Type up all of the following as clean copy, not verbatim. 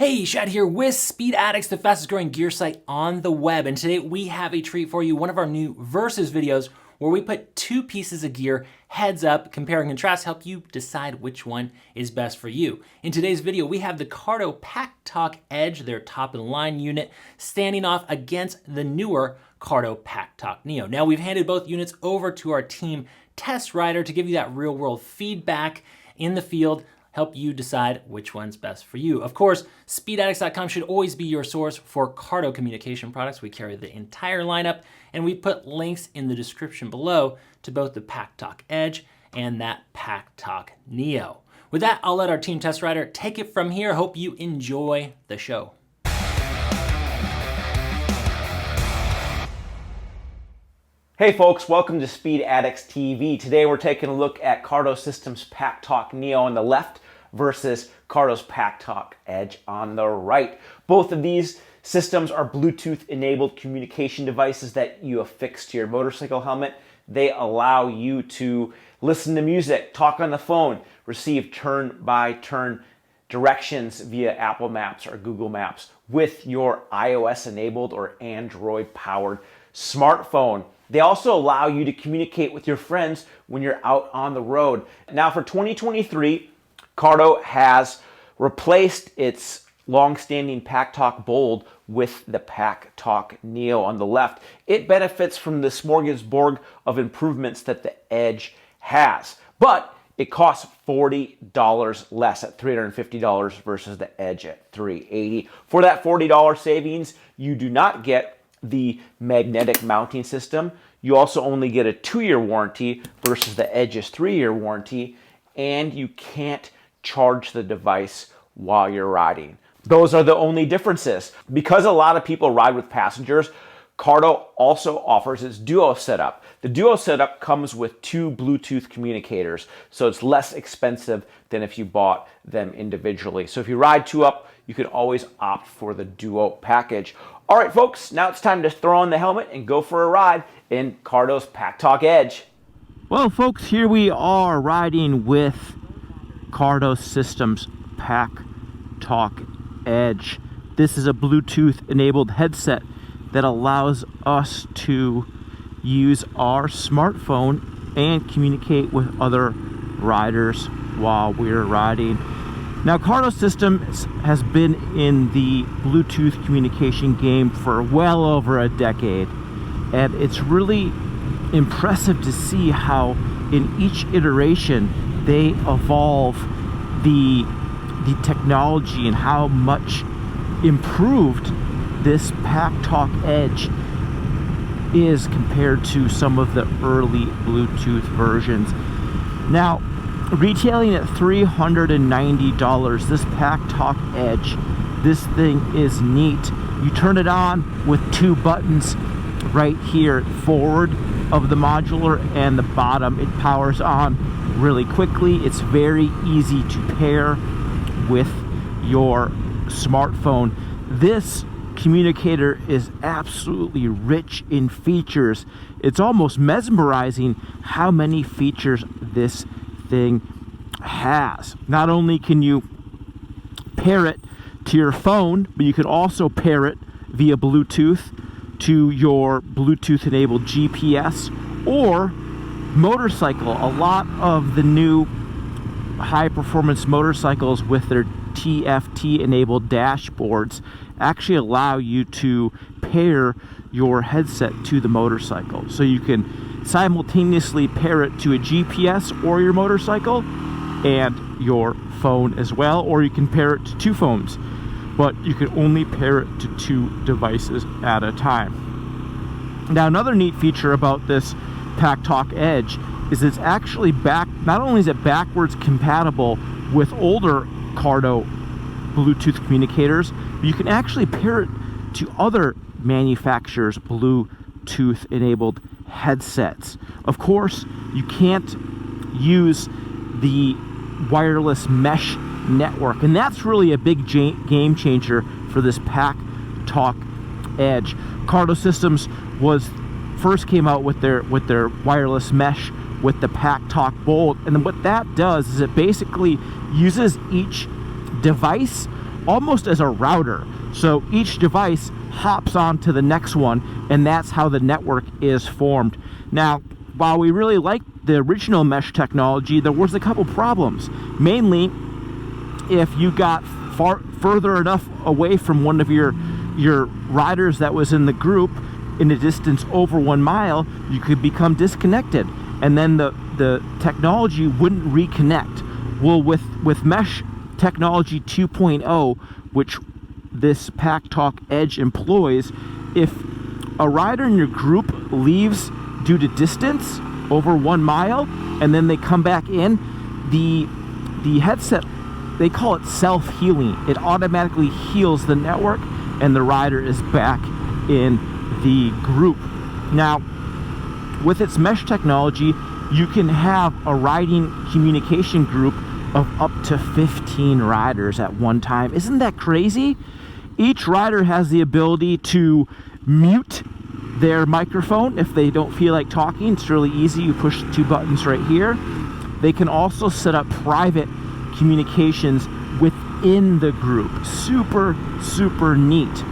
Hey, Shad here with Speed Addicts, the fastest growing gear site on the web. And today we have a treat for you, one of our new Versus videos where we put two pieces of gear heads up, compare and contrast, help you decide which one is best for you. In today's video, we have the Cardo Packtalk Edge, their top of the line unit, standing off against the newer Cardo Packtalk Neo. Now we've handed both units over to our team test rider to give you that real world feedback in the field, help you decide which one's best for you. Of course, SpeedAddicts.com should always be your source for Cardo communication products. We carry the entire lineup, and we put links in the description below to both the Packtalk Edge and that Packtalk Neo. With that, I'll let our team test rider take it from here. Hope you enjoy the show. Hey folks, welcome to Speed Addicts TV. Today we're taking a look at Cardo Systems Packtalk Neo on the left versus Cardo's Packtalk Edge on the right. Both of these systems are Bluetooth enabled communication devices that you affix to your motorcycle helmet. They allow you to listen to music, talk on the phone, receive turn-by-turn directions via Apple Maps or Google Maps with your iOS enabled or Android powered smartphone. They also allow you to communicate with your friends when you're out on the road. Now for 2023, Cardo has replaced its long-standing Packtalk Bold with the Packtalk Neo on the left. It benefits from the smorgasbord of improvements that the Edge has, but it costs $40 less at $350 versus the Edge at $380. For that $40 savings, you do not get the magnetic mounting system. You also only get a 2-year warranty versus the Edge's 3-year warranty, and you can't charge the device while you're riding. Those are the only differences. Because a lot of people ride with passengers, Cardo also offers its Duo setup. The Duo setup comes with 2 Bluetooth communicators, so it's less expensive than if you bought them individually. So if you ride 2 up, you can always opt for the Duo package. All right, folks, now it's time to throw on the helmet and go for a ride in Cardo's Packtalk Edge. Well, folks, here we are riding with Cardo Systems Packtalk Edge. This is a Bluetooth-enabled headset that allows us to use our smartphone and communicate with other riders while we're riding. Now, Cardo Systems has been in the Bluetooth communication game for well over a decade, and it's really impressive to see how in each iteration they evolve the technology and how much improved this Packtalk Edge is compared to some of the early Bluetooth versions. Now, retailing at $390, this Packtalk Edge, this thing is neat. You turn it on with 2 buttons right here, forward of the modular and the bottom. It powers on really quickly. It's very easy to pair with your smartphone. This communicator is absolutely rich in features. It's almost mesmerizing how many features this thing has. Not only can you pair it to your phone, but you can also pair it via Bluetooth to your Bluetooth enabled GPS or motorcycle. A lot of the new high performance motorcycles with their TFT enabled dashboards actually allow you to pair your headset to the motorcycle. So you can simultaneously pair it to a GPS or your motorcycle and your phone as well, or you can pair it to 2 phones, but you can only pair it to 2 devices at a time. Now, another neat feature about this Packtalk Edge is it's actually not only is it backwards compatible with older Cardo Bluetooth communicators, but you can actually pair it to other manufacturers' Bluetooth enabled headsets. Of course, you can't use the wireless mesh network, and that's really a big game changer for this Packtalk Edge. Cardo Systems first came out with their wireless mesh with the Packtalk Bold, and then what that does is it basically uses each device almost as a router. So each device hops on to the next one, and that's how the network is formed. Now, while we really liked the original mesh technology, there was a couple problems. Mainly, if you got further enough away from one of your riders that was in the group in a distance over 1 mile, you could become disconnected, and then the technology wouldn't reconnect. Well, with mesh technology 2.0, which this Packtalk Edge employs, if a rider in your group leaves due to distance over 1 mile and then they come back in, the headset, they call it self-healing. It automatically heals the network and the rider is back in the group. Now, with its mesh technology, you can have a riding communication group of up to 15 riders at one time. Isn't that crazy? Each rider has the ability to mute their microphone if they don't feel like talking. It's really easy. You push the 2 buttons right here. They can also set up private communications within the group. Super, super neat.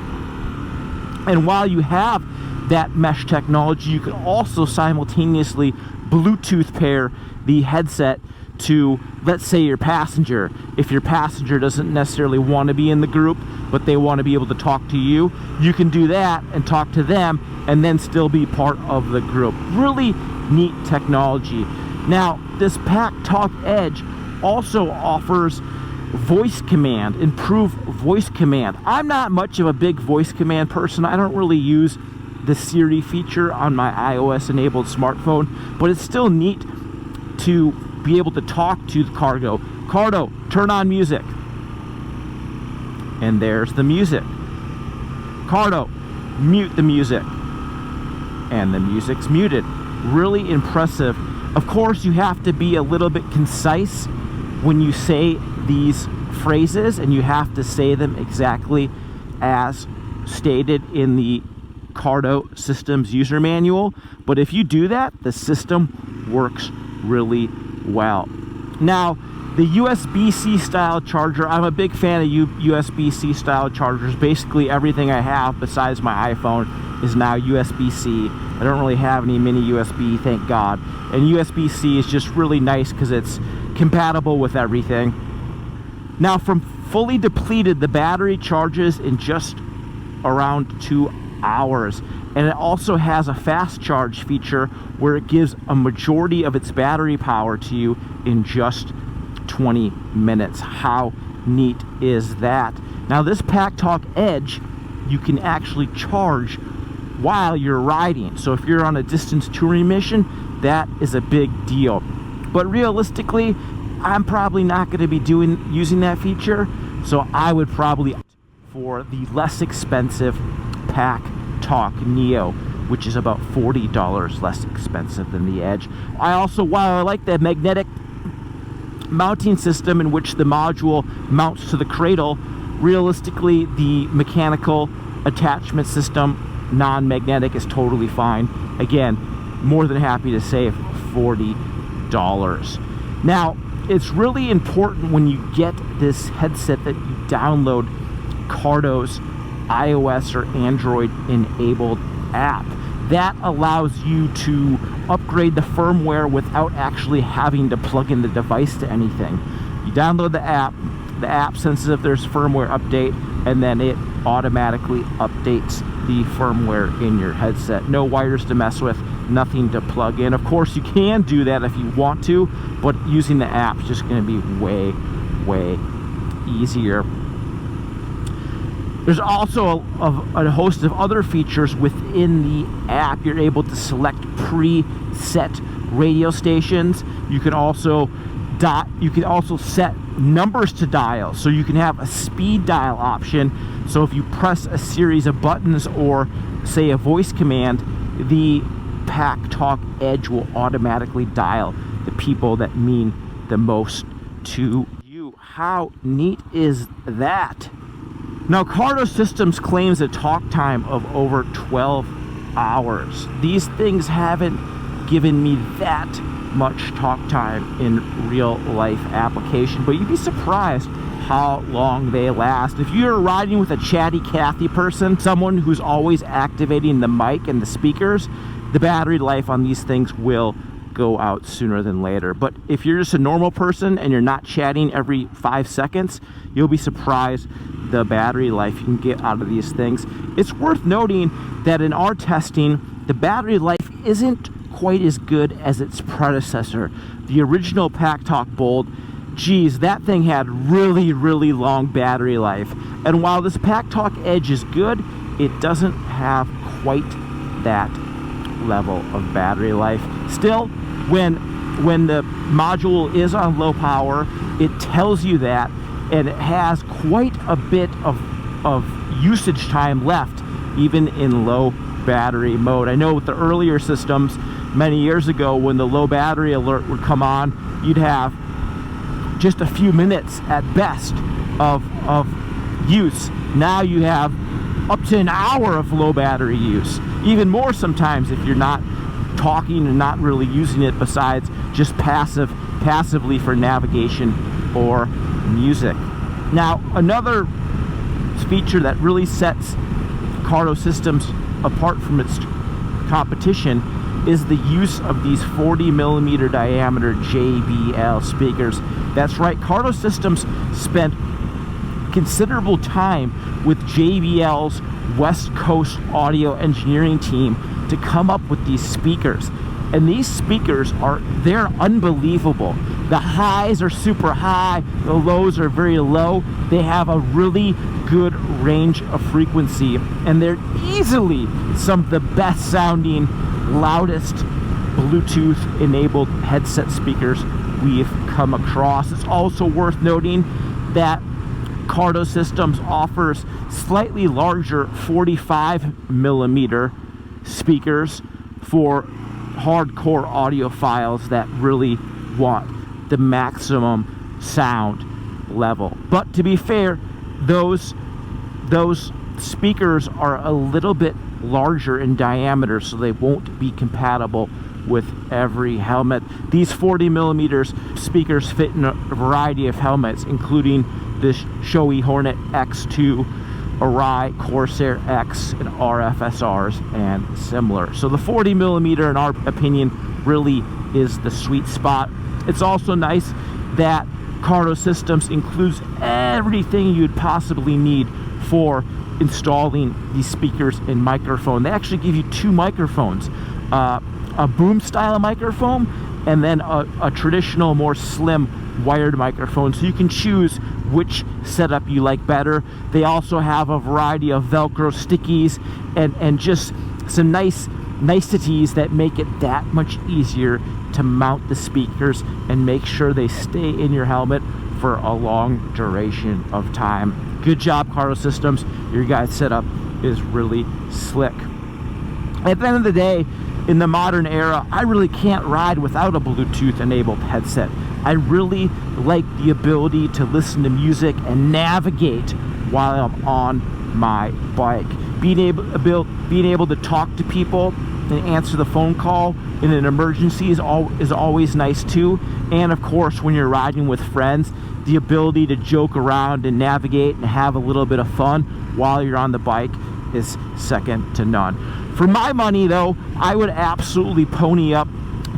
And while you have that mesh technology, you can also simultaneously Bluetooth pair the headset to, let's say, your passenger. If your passenger doesn't necessarily want to be in the group, but they want to be able to talk to you, you can do that and talk to them and then still be part of the group. Really neat technology. Now, this Packtalk Edge also offers voice command, improved voice command. I'm not much of a big voice command person. I don't really use the Siri feature on my iOS enabled smartphone, but it's still neat to be able to talk to the Cardo. Cardo, turn on music. And there's the music. Cardo, mute the music. And the music's muted. Really impressive. Of course, you have to be a little bit concise when you say these phrases, and you have to say them exactly as stated in the Cardo Systems user manual. But if you do that, the system works really well. Now, the USB-C style charger, I'm a big fan of USB-C style chargers. Basically everything I have besides my iPhone is now USB-C. I don't really have any mini USB, thank God. And USB-C is just really nice because it's compatible with everything. Now, from fully depleted, the battery charges in just around 2 hours. And it also has a fast charge feature where it gives a majority of its battery power to you in just 20 minutes. How neat is that? Now, this Packtalk Edge, you can actually charge while you're riding. So if you're on a distance touring mission, that is a big deal. But realistically, I'm probably not going to be using that feature, so I would probably opt for the less expensive Packtalk Neo, which is about $40 less expensive than the Edge. While I like the magnetic mounting system in which the module mounts to the cradle, realistically the mechanical attachment system, non-magnetic, is totally fine. Again, more than happy to save $40. Now, it's really important when you get this headset that you download Cardo's iOS or Android enabled app. That allows you to upgrade the firmware without actually having to plug in the device to anything. You download the app senses if there's firmware update, and then it automatically updates the firmware in your headset. No wires to mess with, nothing to plug in. Of course, you can do that if you want to, but using the app is just going to be way, way easier. There's also a host of other features within the app. You're able to select preset radio stations. You can also set numbers to dial, so you can have a speed dial option. So if you press a series of buttons or say a voice command, the Packtalk Edge will automatically dial the people that mean the most to you. How neat is that? Now, Cardo Systems claims a talk time of over 12 hours. These things haven't given me that much talk time in real life application, but you'd be surprised how long they last. If you're riding with a chatty Cathy person, someone who's always activating the mic and the speakers, the battery life on these things will go out sooner than later. But if you're just a normal person and you're not chatting every 5 seconds, you'll be surprised the battery life you can get out of these things. It's worth noting that in our testing, the battery life isn't quite as good as its predecessor. The original Packtalk Bold, geez, that thing had really, really long battery life. And while this Packtalk Edge is good, it doesn't have quite that level of battery life. Still, when the module is on low power, it tells you that, and it has quite a bit of usage time left, even in low battery mode. I know with the earlier systems many years ago, when the low battery alert would come on, you'd have just a few minutes at best of use. Now you have up to an hour of low battery use, even more sometimes if you're not talking and not really using it besides just passively for navigation or music. Now, another feature that really sets Cardo Systems apart from its competition is the use of these 40mm diameter JBL speakers. That's right, Cardo Systems spent considerable time with JBL's West Coast audio engineering team to come up with these speakers. And these speakers they're unbelievable. The highs are super high, the lows are very low. They have a really good range of frequency, and they're easily some of the best sounding, loudest Bluetooth enabled headset speakers we've come across. It's also worth noting that Cardo Systems offers slightly larger 45mm speakers for hardcore audiophiles that really want the maximum sound level. But to be fair, those speakers are a little bit larger in diameter, so they won't be compatible with every helmet. These 40mm speakers fit in a variety of helmets, including this Shoei Hornet X2, Arai Corsair X, and RFSRs and similar. So the 40mm, in our opinion, really is the sweet spot. It's also nice that Cardo Systems includes everything you'd possibly need for installing these speakers and microphone. They actually give you two microphones, a boom style microphone and then a traditional, more slim wired microphone, so you can choose which setup you like better. They also have a variety of Velcro stickies and just some niceties that make it that much easier to mount the speakers and make sure they stay in your helmet for a long duration of time. Good job, Cardo Systems. Your guys' setup is really slick. At the end of the day, in the modern era, I really can't ride without a Bluetooth enabled headset. I really like the ability to listen to music and navigate while I'm on my bike. Being able to talk to people and answer the phone call in an emergency is always nice too. And of course, when you're riding with friends, the ability to joke around and navigate and have a little bit of fun while you're on the bike is second to none. For my money though, I would absolutely pony up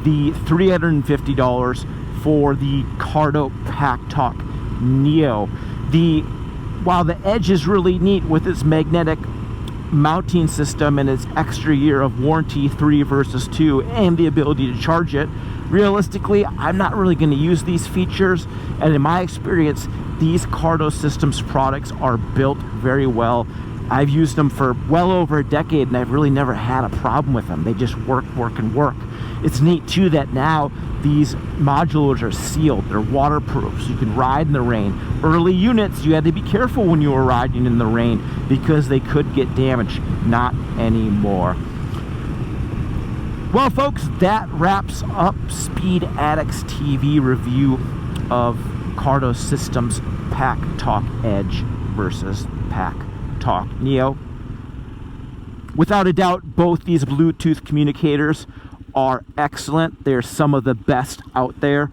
the $350 for the Cardo Packtalk Neo. While the Edge is really neat with its magnetic mounting system and its extra year of warranty, 3 versus 2, and the ability to charge it, realistically, I'm not really going to use these features, and in my experience, these Cardo Systems products are built very well. I've used them for well over a decade, and I've really never had a problem with them. They just work. It's neat too that now these modulars are sealed. They're waterproof, so you can ride in the rain. Early units, you had to be careful when you were riding in the rain because they could get damaged. Not anymore. Well, folks, that wraps up Speed Addicts TV review of Cardo Systems Packtalk Edge versus Packtalk Neo. Without a doubt, both these Bluetooth communicators are excellent. They're some of the best out there.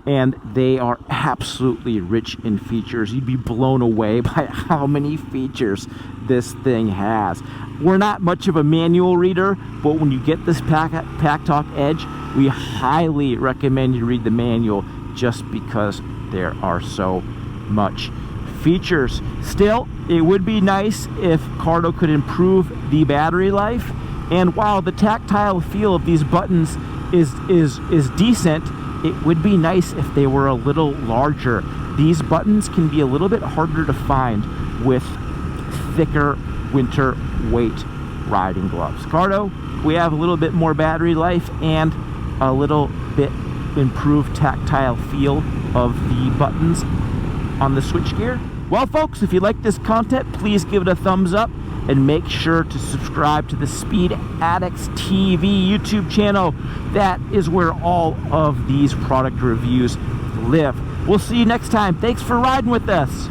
and they are absolutely rich in features. You'd be blown away by how many features this thing has. We're not much of a manual reader, but when you get this Packtalk Edge, we highly recommend you read the manual just because there are so much features. Still, it would be nice if Cardo could improve the battery life, and while the tactile feel of these buttons is decent, it would be nice if they were a little larger. These buttons can be a little bit harder to find with thicker winter weight riding gloves. Cardo, we have a little bit more battery life and a little bit improved tactile feel of the buttons on the switchgear. Well, folks, if you like this content, please give it a thumbs up and make sure to subscribe to the Speed Addicts TV YouTube channel. That is where all of these product reviews live. We'll see you next time. Thanks for riding with us.